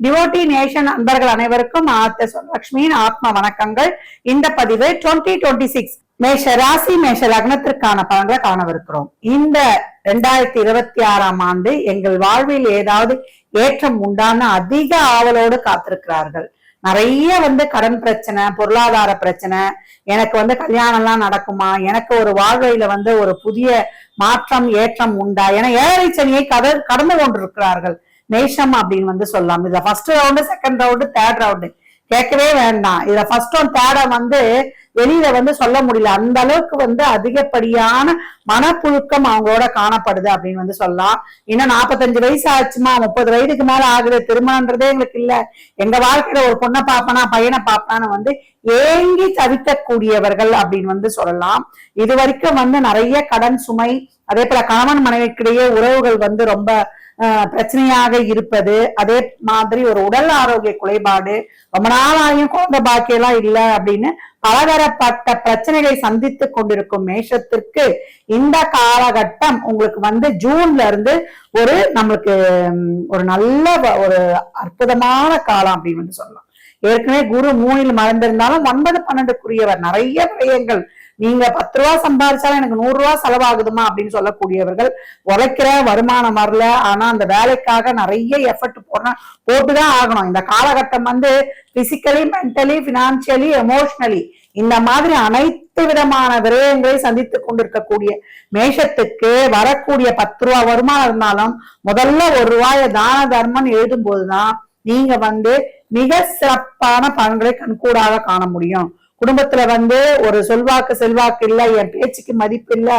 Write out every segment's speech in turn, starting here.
Devotee nation அன்பர்கள் அனைவருக்கும் லட்சுமியின் ஆத்ம வணக்கங்கள். இந்த பதிவு 2026 மேஷ ராசி மேஷ லக்னத்திற்கான பலன்களை காணவிருக்கிறோம். இந்த 2026ஆம் ஆண்டு எங்கள் வாழ்வில் ஏதாவது ஏற்றம் உண்டான அதிக ஆவலோடு காத்திருக்கிறார்கள். நிறைய கடன் பிரச்சனை, பொருளாதார பிரச்சனை, எனக்கு கல்யாணம் எல்லாம் நடக்குமா, எனக்கு ஒரு வாழ்வையில ஒரு புதிய மாற்றம் ஏற்றம் உண்டா என ஏழரை சனியை கடந்து கொண்டிருக்கிறார்கள். மேஷம் அப்படின்னு சொல்லலாம். இதுல first round, second round, third round கேட்கவே வேண்டாம். இதுல ஃபர்ஸ்ட் ஒன் தேர்ட வெளியில சொல்ல முடியல. அந்த அளவுக்கு அதிகப்படியான மனப்புழுக்கம் அவங்களோட காணப்படுது அப்படின்னு சொல்லலாம். இன்னும் 45 வயசு ஆச்சுமா, 30 வயதுக்கு மேல ஆகுது, திருமணம்ன்றதே எங்களுக்கு இல்ல, எங்க வாழ்க்கையில ஒரு பொண்ணை பாப்பனா பையனை பாப்பனான்னு ஏங்கி தவிக்கக்கூடியவர்கள் அப்படின்னு சொல்லலாம். இது வரைக்கும் நிறைய கடன் சுமை, அதே போல கணவன் மனைவிக்கிடையே உறவுகள் ரொம்ப பிரச்சனையாக இருப்பது, அதே மாதிரி ஒரு உடல் ஆரோக்கிய குறைபாடு, ரொம்ப நாளாயும் குழந்தை பாக்கியெல்லாம் இல்லை அப்படின்னு பலதரப்பட்ட பிரச்சனைகளை சந்தித்து கொண்டிருக்கும் மேஷத்திற்கு இந்த காலகட்டம் உங்களுக்கு ஜூன்ல இருந்து நம்மளுக்கு ஒரு நல்ல ஒரு அற்புதமான காலம் அப்படின்னு சொல்லலாம். ஏற்கனவே குரு 3ல் மறந்திருந்தாலும் 9, 12க்குரியவர். நிறைய விரயங்கள், நீங்க 10 ரூபா சம்பாதிச்சாலும் எனக்கு 100 ரூபா செலவாகுதுமா அப்படின்னு சொல்லக்கூடியவர்கள். உழைக்கிற வருமானம் வரல, ஆனா அந்த வேலைக்காக நிறைய எஃபர்ட் போட்டுதான் ஆகணும். இந்த காலகட்டம் பிசிக்கலி, மென்டலி, பினான்சியலி, எமோஷனலி இந்த மாதிரி அனைத்து விதமான விரயங்களை சந்தித்துக் கொண்டிருக்கக்கூடிய மேஷத்துக்கு வரக்கூடிய 10 ரூபா வருமானம் இருந்தாலும் முதல்ல 1 ரூபாய தான தர்மம் எழுதும் போதுதான் நீங்க மிக சிறப்பான பலன்களை கண்கூடாக காண முடியும். குடும்பத்துல ஒரு சொல்வாக்கு செல்வாக்கு இல்ல, என் பேச்சுக்கு மதிப்பு இல்ல,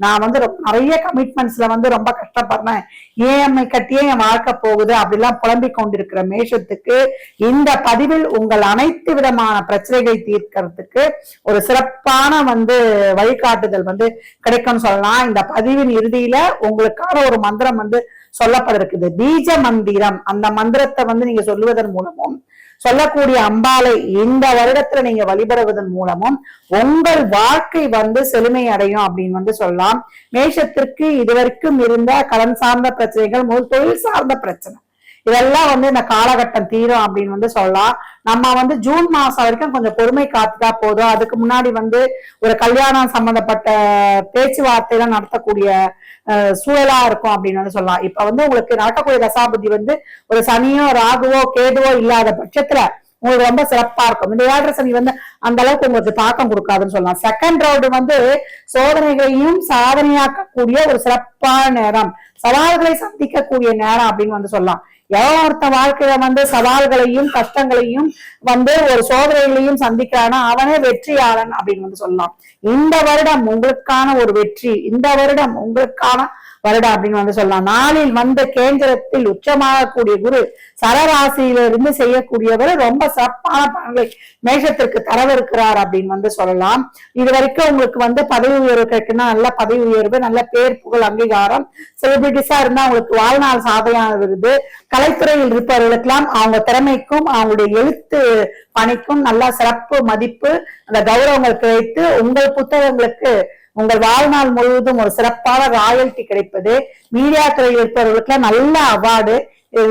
நான் நிறைய கமிட்மெண்ட்ஸ்ல ரொம்ப கஷ்டப்படுறேன், EMI கட்டியே என் வாழ்க்கை போகுது அப்படிலாம் புலம்பிக் கொண்டிருக்கிற மேஷத்துக்கு இந்த பதிவில் உங்கள் அனைத்து விதமான பிரச்சனைகளை தீர்க்கிறதுக்கு ஒரு சிறப்பான வழிகாட்டுதல் கிடைக்கும்னு சொல்லலாம். இந்த பதிவின் இறுதியில உங்களுக்கான ஒரு மந்திரம் சொல்லப்பட்டிருக்குது, பீஜ மந்திரம். அந்த மந்திரத்தை நீங்க சொல்லுவதன் மூலமும் சொல்லக்கூடிய அம்பாளை இந்த வருடத்துல நீங்க வழிபடுவதன் மூலமும் உங்கள் வாழ்க்கை செழுமை அடையும் அப்படின்னு சொல்லலாம். மேஷத்திற்கு இதுவரைக்கும் இருந்த கடன் சார்ந்த பிரச்சனைகள், தொழில் சார்ந்த பிரச்சனை, இதெல்லாம் இந்த காலகட்டம் தீரும் அப்படின்னு சொல்லலாம். நம்ம ஜூன் மாசம் வரைக்கும் கொஞ்சம் பொறுமை காத்துட்டா போதும். அதுக்கு முன்னாடி ஒரு கல்யாணம் சம்பந்தப்பட்ட பேச்சுவார்த்தைலாம் நடத்தக்கூடிய சூழலா இருக்கும் அப்படின்னு சொல்லலாம். இப்ப உங்களுக்கு நடக்கக்கூடிய தசாபுத்தி ஒரு சனியோ ராகுவோ கேதுவோ இல்லாத பட்சத்துல உங்களுக்கு ரொம்ப சிறப்பா இருக்கும். இந்த 7.5 சனி அந்த அளவுக்கு உங்களுக்கு தாக்கம் கொடுக்காதுன்னு சொல்லலாம். செகண்ட் ரவுண்டு சோதனைகளையும் சாதனையாக்கக்கூடிய ஒரு சிறப்பான நேரம், சவால்களை சந்திக்கக்கூடிய நேரம் அப்படின்னு சொல்லலாம். ஒருத்த வாழ்க்கையில சவால்களையும் கஷ்டங்களையும் ஒரு சோதனைகளையும் சந்திக்கிறானா அவனே வெற்றியாளன் அப்படின்னு சொல்லலாம். இந்த வருடம் உங்களுக்கான ஒரு வெற்றி, இந்த வருடம் உங்களுக்கான வருடம் அப்படின்னு சொல்லலாம். நாளில் கேந்திரத்தில் உச்சமாகக்கூடிய குரு சரராசியிலிருந்து செய்யக்கூடியவர் ரொம்ப சிறப்பான பலன்களை மேஷத்திற்கு தரவிருக்கிறார் அப்படின்னு சொல்லலாம். இது வரைக்கும் உங்களுக்கு பதவி உயர்வு கிடைக்குன்னா நல்ல பதவி உயர்வு, நல்ல பேர் புகழ் அங்கீகாரம், செலிபிரிட்டிஸா இருந்தா உங்களுக்கு வாழ்நாள் சாதனையான விருது, கலைத்துறையில் இருப்பவர்களுக்கெல்லாம் அவங்க திறமைக்கும் அவங்களுடைய எழுத்து பணிக்கும் நல்ல சிறப்பு மதிப்பு, அந்த கௌரவங்கள் கிடைத்து உங்கள் புத்தகங்களுக்கு உங்கள் வாழ்நாள் முழுவதும் ஒரு சிறப்பான ராயல்டி கிடைப்பது, மீடியா துறையில் இருப்பவர்களுக்கு நல்ல அவார்டு,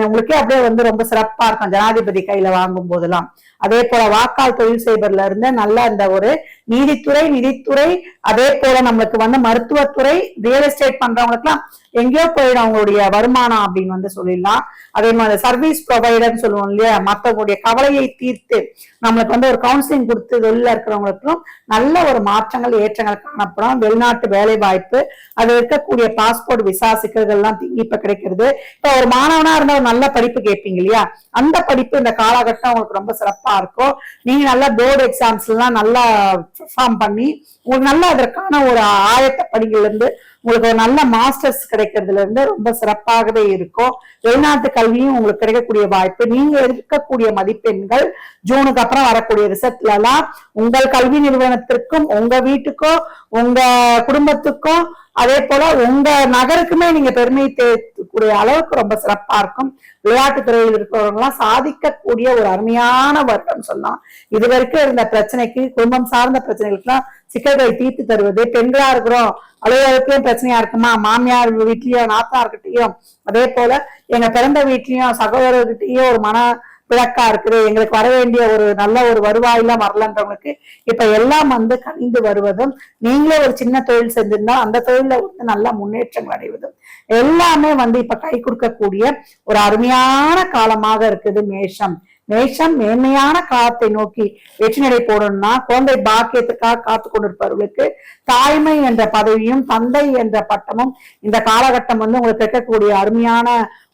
உங்களுக்கே அப்படியே ரொம்ப சிறப்பா இருக்கும் ஜனாதிபதி கையில வாங்கும் போதெல்லாம். அதே போல வாக்காள் தொழில் செய்வதில் இருந்து நல்ல இந்த ஒரு நீதித்துறை, நிதித்துறை, அதே போல நம்மளுக்கு மருத்துவத்துறை, ரியல் எஸ்டேட் பண்றவங்களுக்கு எல்லாம் எங்கேயோ போயிடும் அவங்களுடைய வருமானம் அப்படின்னு சொல்லிடலாம். அதே மாதிரி சர்வீஸ் ப்ரொவைடர்னு சொல்லுவோம் இல்லையா, மற்றவங்களுடைய கவலையை தீர்த்து நம்மளுக்கு ஒரு கவுன்சிலிங் கொடுத்து வெளியில இருக்கிறவங்களுக்கும் நல்ல ஒரு மாற்றங்கள் ஏற்றங்கள் காணப்படும். வெளிநாட்டு வேலை வாய்ப்பு, அது இருக்கக்கூடிய பாஸ்போர்ட் விசா சிக்கல்கள்லாம் இப்ப கிடைக்கிறது. இப்ப ஒரு மாணவனா இருந்தா ஒரு நல்ல படிப்பு கேட்பீங்க இல்லையா, அந்த படிப்பு இந்த காலகட்டம் உங்களுக்கு ரொம்ப சிறப்பா இருக்கும். நீங்க நல்ல போர்டு எக்ஸாம்ஸ் எல்லாம் நல்லா பெர்ஃபார்ம் பண்ணி உங்களுக்கு நல்ல அதற்கான ஒரு ஆயத்த படிகள் இருந்து உங்களுக்கு ஒரு நல்ல மாஸ்டர்ஸ் கிடைக்கிறதுல இருந்து ரொம்ப சிறப்பாகவே இருக்கும். வெளிநாட்டு கல்வியும் உங்களுக்கு கிடைக்கக்கூடிய வாய்ப்பு. நீங்க இருக்கக்கூடிய மதிப்பெண்கள் ஜூனுக்கு அப்புறம் வரக்கூடிய ரிசல்ட்ல எல்லாம் உங்கள் கல்வி நிறுவனத்திற்கும் உங்க வீட்டுக்கோ உங்க குடும்பத்துக்கும் அதே போல உங்க நகருக்குமே நீங்க பெருமை தேர்க்கூடிய அளவுக்கு ரொம்ப சிறப்பா இருக்கும். விளையாட்டு துறையில் இருக்கிறவங்க எல்லாம் சாதிக்கக்கூடிய ஒரு அருமையான வருடம் சொல்லலாம். இது வரைக்கும் இருந்த பிரச்சனைக்கு, குடும்பம் சார்ந்த பிரச்சனைகளுக்கு எல்லாம் சிக்கல்களை தீர்த்து தருவது, பெண்களா இருக்கிறோம் அலுவலகத்திலயும் பிரச்சனையா இருக்குமா, மாமியார் வீட்லயும் நாத்தார்கிட்டையும் அதே போல எங்க பிறந்த வீட்லயும் சகோதரர்கிட்டையும் ஒரு மன பிழக்கா இருக்குது, எங்களுக்கு வர வேண்டிய ஒரு நல்ல ஒரு வருவாயெல்லாம் வரலன்றவங்களுக்கு இப்ப எல்லாம் வந்து கணிந்து வருவதும், நீங்களே ஒரு சின்ன தொழில் செஞ்சிருந்தா அந்த தொழில வந்து நல்ல முன்னேற்றங்கள் அடைவதும் எல்லாமே வந்து இப்ப கை கொடுக்கக்கூடிய ஒரு அருமையான காலமாக இருக்குது மேஷம். மேஷம் மேன்மையான காலத்தை நோக்கி வெற்றி நடை போடணும்னா குழந்தை பாக்கியத்துக்காக காத்து கொண்டிருப்பவர்களுக்கு தாய்மை என்ற பதவியும் தந்தை என்ற பட்டமும் இந்த காலகட்டம் வந்து உங்களுக்கு கிடைக்கக்கூடிய அருமையான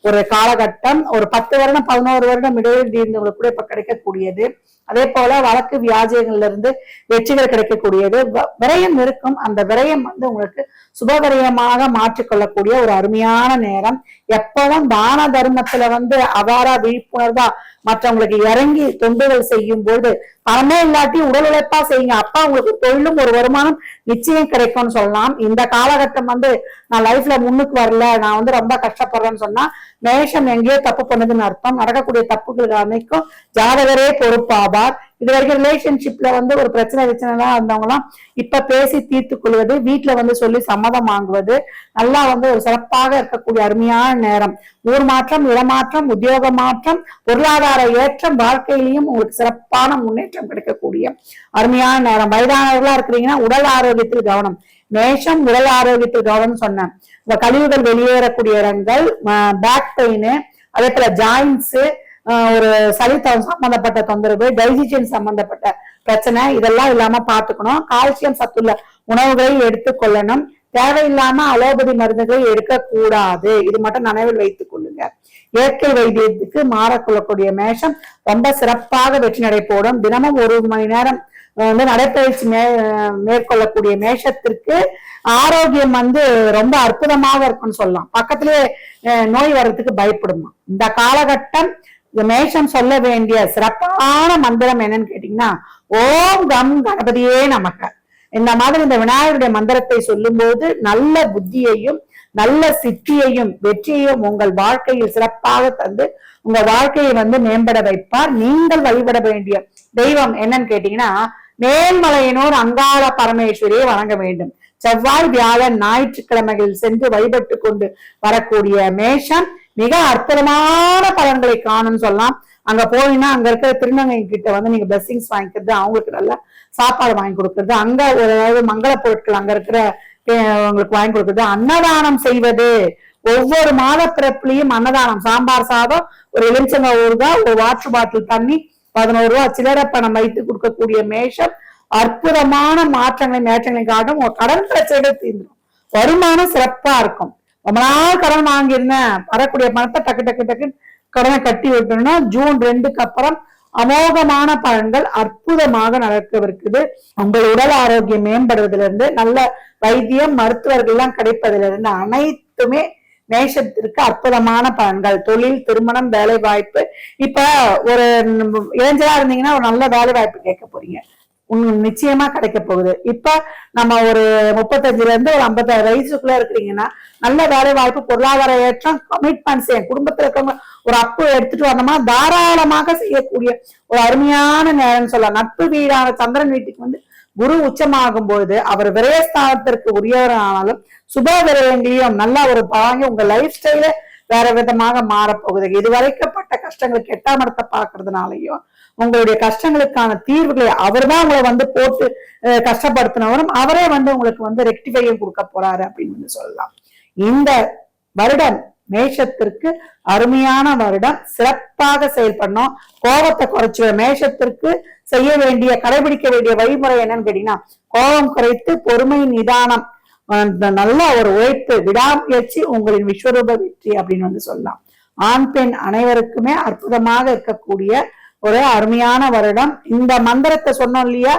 ஒரு காலகட்டம். ஒரு 10 வருடம் 11 வருடம் இடைவெளி இருந்தவங்களுக்கு கூட இப்ப கிடைக்கக்கூடியது. அதே போல வழக்கு வியாஜயங்கள்ல இருந்து வெற்றிகள் கிடைக்கக்கூடியது. விரயம் இருக்கும், அந்த விரயம் வந்து உங்களுக்கு சுபவிரயமாக மாற்றிக்கொள்ளக்கூடிய ஒரு அருமையான நேரம். எப்பவும் தான தர்மத்துல வந்து அபார விழிப்புணர்வா மற்றவங்களுக்கு இறங்கி தொண்டுகள் செய்யும் போது பணமே இல்லாட்டி உடல் உழைப்பா செய்யுங்க, அப்பா உங்களுக்கு தொழிலும் ஒரு வருமானம் நிச்சயம் கிடைக்கும்னு சொல்லலாம். இந்த காலகட்டம் வந்து நான் லைஃப்ல முன்னுக்கு வரல, நான் வந்து ரொம்ப கஷ்டப்படுறேன்னு சொன்னா மேஷம் எங்கேயோ தப்பு பண்ணதுன்னு அர்த்தம். நடக்கக்கூடிய தப்புகளுக்கு அனைக்கும் ஜாதகரே பொறுப்பாவார். இது வரைக்கும் ரிலேஷன்ஷிப்ல வந்து ஒரு பிரச்சனை இருந்தவங்க எல்லாம் இப்ப பேசி தீர்த்து கொள்வது, வீட்டுல வந்து சொல்லி சம்மதம் வாங்குவது, நல்லா வந்து ஒரு சிறப்பாக இருக்கக்கூடிய அருமையான நேரம். ஊர் மாற்றம், இடமாற்றம், உத்தியோக மாற்றம், பொருளாதார ஏற்றம், வாழ்க்கையிலையும் உங்களுக்கு சிறப்பான முன்னேற்றம் கிடைக்கக்கூடிய அருமையான நேரம். வயதானவர்களா இருக்கிறீங்கன்னா உடல் ஆரோக்கியத்தில் கவனம். மேஷம் உடல் ஆரோக்கியத்தில் கவனம் சொன்னேன். இந்த கழிவுகள் வெளியேறக்கூடிய இடங்கள், பேக் பெயின், அதே போல ஜாயின்ஸ், ஒரு சளி சம்பந்தப்பட்ட தொந்தரவு, டைஜஷன் சம்பந்தப்பட்ட பிரச்சனை, இதெல்லாம் இல்லாம பாத்துக்கணும். கால்சியம் சத்துள்ள உணவுகளை எடுத்துக்கொள்ளணும். தேவையில்லாம அலோபதி மருந்துகளை எடுக்கக்கூடாது, இது மட்டும் நினைவில் வைத்துக் கொள்ளுங்க. இயற்கை வைத்தியத்துக்கு மாறக்கொள்ளக்கூடிய மேஷம் ரொம்ப சிறப்பாக வெற்றி நடை போடும். தினமும் 1 மணி நேரம் வந்து நடைப்பயிற்சி மேற்கொள்ளக்கூடிய மேஷத்திற்கு ஆரோக்கியம் வந்து ரொம்ப அற்புதமாக இருக்குன்னு சொல்லலாம். பக்கத்திலே நோய் வர்றதுக்கு பயப்படுமா. இந்த காலகட்டம் மேஷம் சொல்ல வேண்டிய சிறப்பான மந்திரம் என்னன்னு கேட்டீங்கன்னா, ஓம் கம் கணபதியே நமக. இந்த மாதிரி இந்த விநாயகருடைய மந்திரத்தை சொல்லும் போது நல்ல புத்தியையும் நல்ல சித்தியையும் வெற்றியையும் உங்கள் வாழ்க்கையில் சிறப்பாக தந்து உங்க வாழ்க்கையை வந்து மேம்பட வைப்பார். நீங்கள் வழிபட வேண்டிய தெய்வம் என்னன்னு கேட்டீங்கன்னா, மேல்மலையனூர் அங்காள பரமேஸ்வரியை வணங்க வேண்டும். செவ்வாய், வியாழன், ஞாயிற்றுக்கிழமைகளில் சென்று வழிபட்டு கொண்டு வரக்கூடிய மேஷம் மிக அற்புதமான பலன்களை காணும்னு சொல்லலாம். அங்க போனீங்கன்னா அங்க இருக்கிற திருநங்கை கிட்ட வந்து நீங்க பிளெஸிங்ஸ் வாங்கிக்கிறது, அவங்களுக்கு நல்ல சாப்பாடு வாங்கி கொடுக்கறது, அங்க ஒரு மங்கள பொருட்கள் அங்க இருக்கிற உங்களுக்கு வாங்கி கொடுக்கறது, அன்னதானம் செய்வது. ஒவ்வொரு மாத பிறப்புலையும் அன்னதானம், சாம்பார் சாதம், ஒரு எலுமிச்சங்க ஊறுகாய், ஒரு வாட்டர் பாட்டில் தண்ணி, 11 ரூபாய் சில்லறை பணம் வைத்து கொடுக்கக்கூடிய மேஷம் அற்புதமான மாற்றங்களை நேற்றங்களை காட்டும். ஒரு கடன் பிரச்சனை தீர்ந்துடும், வருமானம் சிறப்பா இருக்கும். ரொம்ப நாள் கடன் வாங்கியிருந்தேன், வரக்கூடிய பணத்தை டக்கு டக்கு டக்கு கடனை கட்டி விட்டோம்னா ஜூன் 2க்கு அப்புறம் அமோகமான பலன்கள் அற்புதமாக நடக்கவிருக்குது. உங்கள் உடல் ஆரோக்கியம் மேம்படுவதிலிருந்து, நல்ல வைத்தியம் மருத்துவர்கள் எல்லாம் கிடைப்பதிலிருந்து அனைத்துமே மேஷத்திற்கு அற்புதமான பலன்கள். தொழில், திருமணம், வேலை வாய்ப்பு. இப்ப ஒரு இளைஞரா இருந்தீங்கன்னா ஒரு நல்ல வேலை வாய்ப்பு கேட்க போறீங்க, நிச்சயமா கிடைக்க போகுது. இப்ப நம்ம ஒரு 35ல இருந்து ஒரு 56 வயசுக்குள்ள இருக்கிறீங்கன்னா நல்ல வேலை வாய்ப்பு, பொருளாதார ஏற்றம், கமிட்மெண்ட்ஸ், என் குடும்பத்துல இருக்கவங்க ஒரு அப்பு எடுத்துட்டு வந்தோம்னா தாராளமாக செய்யக்கூடிய ஒரு அருமையான நேரம் சொல்லலாம். நட்பு வீடான சந்திரன் வீட்டுக்கு வந்து குரு உச்சமாகும் பொழுது அவர் விரயஸ்தானத்திற்கு உரியவரானாலும் சுப விரயங்களையும் நல்லா ஒரு பாங்க உங்க லைஃப் ஸ்டைல வேற விதமாக மாறப்போகுது. இதுவரைக்கப்பட்ட கஷ்டங்களுக்கு 8ஆம் இடத்தை பாக்குறதுனாலையும் உங்களுடைய கஷ்டங்களுக்கான தீர்வுகளை அவர் தான் உங்களை வந்து போட்டு கஷ்டப்படுத்தினவரும் அவரே வந்து உங்களுக்கு வந்து ரெக்டிஃபையும் கொடுக்க போறாரு அப்படின்னு வந்து சொல்லலாம். இந்த வருடம் மேஷத்திற்கு அருமையான வருடம், சிறப்பாக செயல்படணும். கோபத்தை குறைச்சு மேஷத்திற்கு செய்ய வேண்டிய கடைபிடிக்க வேண்டிய வழிமுறை என்னன்னு கேட்டீங்கன்னா, கோபம் குறைத்து பொறுமை, நிதானம், நல்ல ஒரு உழைப்பு, விடாமுயற்சி உங்களின் விஸ்வரூப வெற்றி அப்படின்னு வந்து சொல்லலாம். ஆண் பெண் அனைவருக்குமே அற்புதமாக இருக்கக்கூடிய ஒரு அருமையான வருடம். இந்த மந்திரத்தை சொன்னோம் இல்லையா,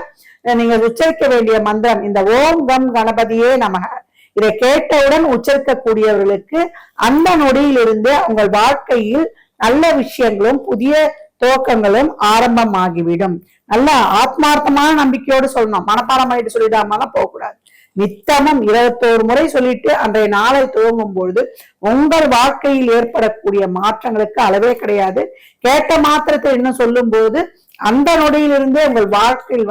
நீங்க உச்சரிக்க வேண்டிய மந்திரம் இந்த ஓம் கம் கணபதியே நமக. இதை கேட்டவுடன் உச்சரிக்கக்கூடியவர்களுக்கு அந்த நொடியிலிருந்து உங்கள் வாழ்க்கையில் நல்ல விஷயங்களும் புதிய துவக்கங்களும் ஆரம்பமாகிவிடும். நல்ல ஆத்மார்த்தமான நம்பிக்கையோடு சொல்லணும், மனப்பாடமாயிட்டு சொல்லிடாமலாம் போகக்கூடாது. நித்தமும் 21 முறை சொல்லிட்டு அன்றைய நாளை துவங்கும் பொழுது உங்கள் வாழ்க்கையில் ஏற்படக்கூடிய மாற்றங்களுக்கு அளவே கிடையாது. கேட்ட மாத்திரத்தை இன்னும் சொல்லும் போது அந்த நொடியிலிருந்தே உங்கள் வாழ்க்கையில்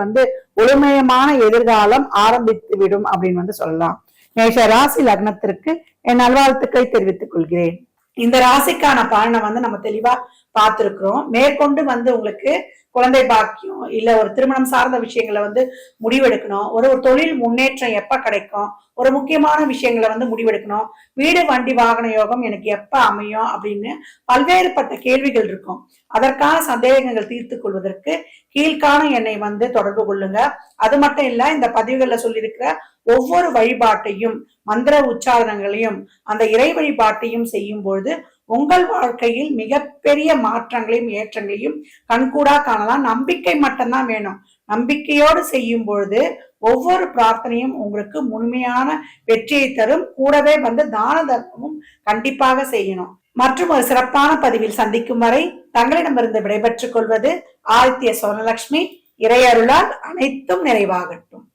ஒளிமயமான எதிர்காலம் ஆரம்பித்து விடும் அப்படின்னு சொல்லலாம். மேஷ ராசி லக்னத்திற்கு என் நல்வாழ்த்துக்களை தெரிவித்துக் கொள்கிறேன். இந்த ராசிக்கான பலனை நம்ம தெளிவா பார்த்திருக்கிறோம். மேற்கொண்டு உங்களுக்கு குழந்தை பாக்கியம் இல்ல ஒரு திருமணம் சார்ந்த விஷயங்களை முடிவெடுக்கணும், ஒரு தொழில் முன்னேற்றம் எப்ப கிடைக்கும், ஒரு முக்கியமான விஷயங்களை முடிவெடுக்கணும், வீடு வண்டி வாகன யோகம் எனக்கு எப்ப அமையும் அப்படின்னு பல்வேறுபட்ட கேள்விகள் இருக்கும். அதற்கான சந்தேகங்கள் தீர்த்து கொள்வதற்கு கீழ்காண என்னை தொடர்பு கொள்ளுங்க. அது மட்டும் இல்ல, இந்த பதிவுகள்ல சொல்லியிருக்கிற ஒவ்வொரு வழிபாட்டையும் மந்திர உச்சாரணங்களையும் அந்த இறை வழிபாட்டையும் செய்யும் பொழுது உங்கள் வாழ்க்கையில் மிகப்பெரிய மாற்றங்களையும் ஏற்றங்களையும் கண்கூடா காணலாம். நம்பிக்கை மட்டும்தான் வேணும். நம்பிக்கையோடு செய்யும் பொழுது ஒவ்வொரு பிரார்த்தனையும் உங்களுக்கு முழுமையான வெற்றியை தரும். கூடவே தான தர்மமும் கண்டிப்பாக செய்யணும். மற்றும் ஒரு சிறப்பான பதிவில் சந்திக்கும் வரை தங்களிடமிருந்து விடைபெற்றுக் கொள்வது ஆதித்ய சோனலட்சுமி. இறையருளால் அனைத்தும் நிறைவாகட்டும்.